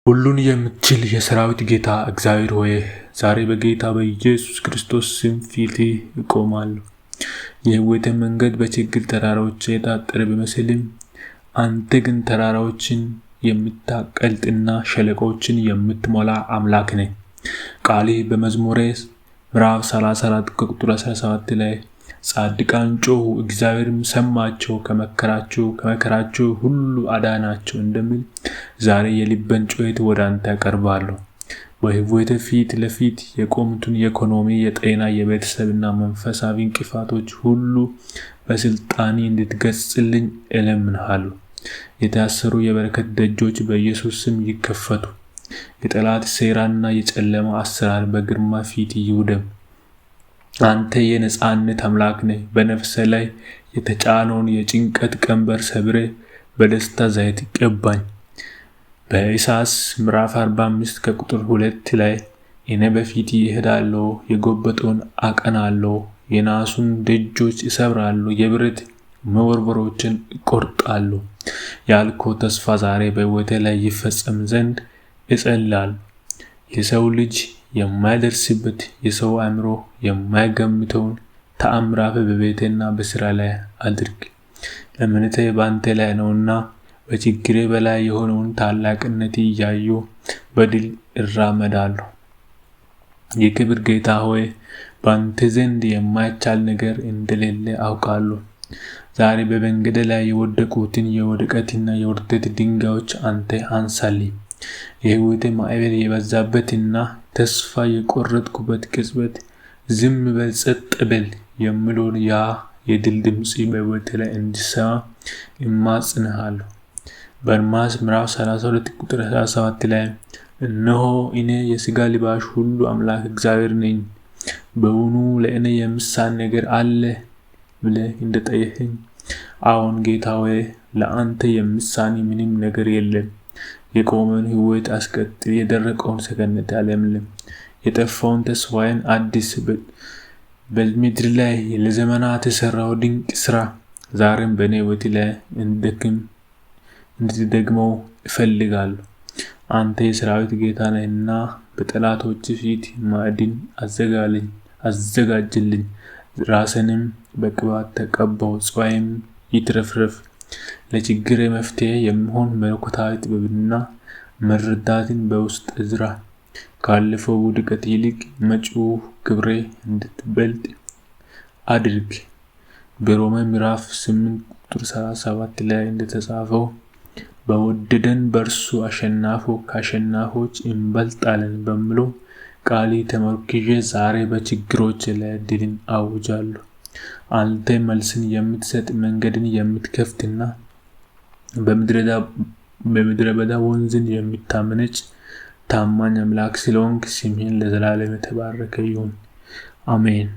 ሁሉን የምትችል የሰራዊት ጌታ እግዚአብሔር ሆይ ዛሬ በጌታ በኢየሱስ ክርስቶስ ስም ፊትህ እቆማለሁ። የሕይወቴ መንገድ በችግር ተራራዎች የታጠረ ቢመስልም አንተ ግን ተራራዎችን የምታቀልጥና ሸለቆችን የምትሞላ አምላክ ነህ። ቃልህ በመዝሙረ ምዕራፍ 34 ቁጥር 17 ላይ ጻድቃን ጮኹ እግዚአብሔርም ሰማቸው፣ ከመከራቸው ሁሉ አዳናቸው እንደሚል ዛሬ የልቤን ጩኸት ወደ አንተ አቀርባለሁ። በሕይወቴ ፊት ለፊት የቆሙትን የኢኮኖሚ፣ የጤና፣ የቤተሰብና መንፈሳዊ እንቅፋቶች ሁሉ በስልጣኔ እንድትገሥጽልኝ እለምንሃለሁ። የታሰሩ የበረከት ደጆች በኢየሱስ ስም ይከፈቱ። የጠላት ሴራና የጨለማ አሰራር በግርማ ፊት ይውደም። አንተ የነጻነት አምላክ ነህ። በነፍሴ ላይ የተጫነውን የጭንቀት ቀንበር ሰብሬ በደስታ ዘይት ቀባኝ። በኢሳይያስ ምዕራፍ 45 ከቁጥር 2 ላይ እኔ በፊት እሄዳለሁ፣ የጎበጠውን አቀናለሁ፣ የናሱን ደጆች እሰብራለሁ፣ የብረት መወርወሮችን እቆርጣለሁ ያልከው ተስፋ ዛሬ በሕይወቴ ላይ ይፈጸም ዘንድ እጸልያለሁ። የሰው ልጅ የማይደርስበት የሰው አእምሮ የማይገምተውን ተአምራት በቤቴና በሥራ ላይ አድርግ። እምነቴ በአንተ ላይ ነውና በችግሬ በላይ የሆነውን ታላቅነት እያየሁ በድል እራመዳለሁ። የክብር ጌታ ሆይ በአንተ ዘንድ የማይቻል ነገር እንደሌለ አውቃለሁ። ዛሬ በመንገዴ ላይ የወደቁትን የውድቀትና የውርደት ድንጋዮች አንተ አንሳልኝ። የሕይወቴ ማዕበል የበዛበትና ተስፋ የቆረጥኩበት ቅጽበት ዝም በል ጸጥ በል የሚለውን ያ የድል ድምፅ በሕይወቴ ላይ እንዲሰማ እማጽንሃለሁ። በኤርምያስ ምዕራፍ 32 ቁጥር 17 ላይ እነሆ እኔ የሥጋ ልባሽ ሁሉ አምላክ እግዚአብሔር ነኝ፣ በውኑ ለእኔ የሚሳን ነገር አለ ብለህ እንደጠየቅኸኝ፣ አዎን ጌታ ሆይ ለአንተ የሚሳን ምንም ነገር የለም። የቆመውን ሕይወት አስቀጥል፣ የደረቀውን ሰገነት አለምልም፣ የጠፋውን ተስፋዬን አድስ። በምድር ላይ ለዘመናት የሠራው ድንቅ ሥራ ዛሬም በእኔ ሕይወት ላይ እንድትደግመው እፈልጋለሁ። አንተ የሰራዊት ጌታ ነህና በጠላቶች ፊት ማዕድን አዘጋጅልኝ። ራስንም በቅባት ተቀባው፣ ጽዋዬም ይትረፍረፍ። ለችግሬ መፍትሄ የሚሆን መለኮታዊ ጥበብና መረዳትን በውስጥ እዝራ። ካለፈው ውድቀት ይልቅ መጪው ክብሬ እንድትበልጥ አድርግ። በሮሜ ምዕራፍ 8 ቁጥር 37 ላይ እንደተጻፈው በወደደን በእርሱ ከአሸናፊዎች እንበልጣለን በሚለው ቃል ተመርኩዤ ዛሬ በችግሮች ላይ ድልን አውጃለሁ። አንተ መልስን የምትሰጥ መንገድን የምትከፍትና በምድረ በዳ ወንዝን የምታመነጭ ታማኝ አምላክ ስለሆንክ ስምህን ለዘላለም የተባረከ ይሁን። አሜን።